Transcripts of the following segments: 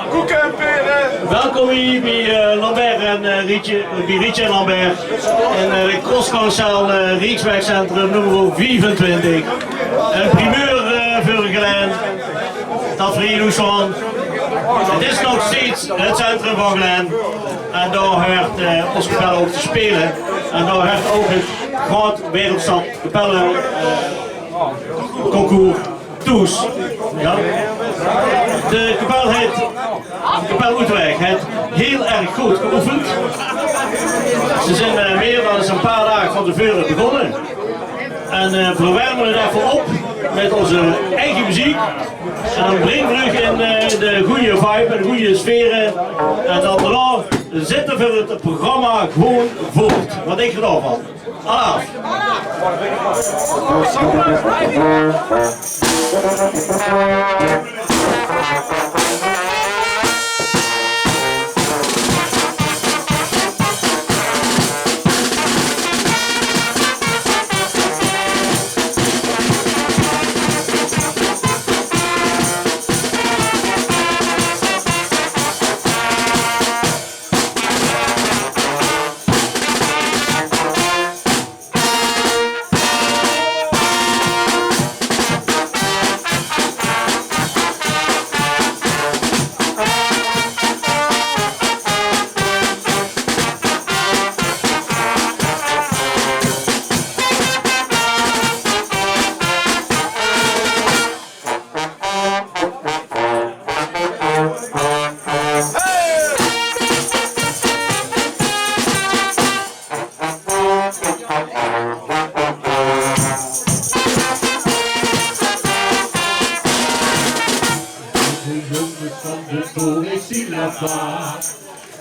Koeken en peren. Welkom hier bij Lambert en Rietje en Lambert in de crosscarousel Rijkswegcentrum nummer 24. Een primeur voor Glen, dat voor Illusion. Het is nog steeds het centrum van Glen en daar hoort ons kapel ook te spelen. En daar hoort ook het groot wereldstad kapellen concours Toes. Ja. De kapel heet Kapel Oetwijk, heeft heel erg goed geoefend. Ze zijn meer dan eens een paar dagen van tevoren begonnen. En verwarmen het even op met onze eigen muziek. En dan brengen we terug in de goede vibe, de goede sferen. En dan daarna zitten we het programma gewoon voort. Wat ik gedaan van. Alaaf.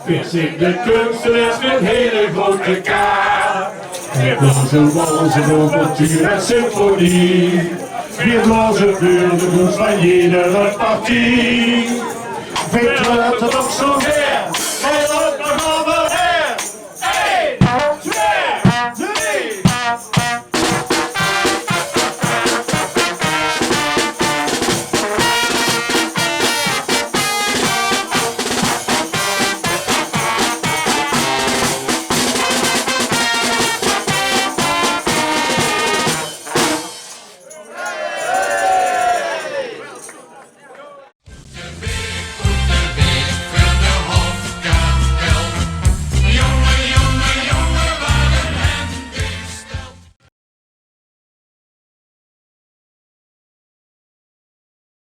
Vers in de kunstenaars met hele grote kaart. Hebloze walzen door cultuur en symfonie. Weerloze beelden van iedere partie. Weet we dat het ook zo ver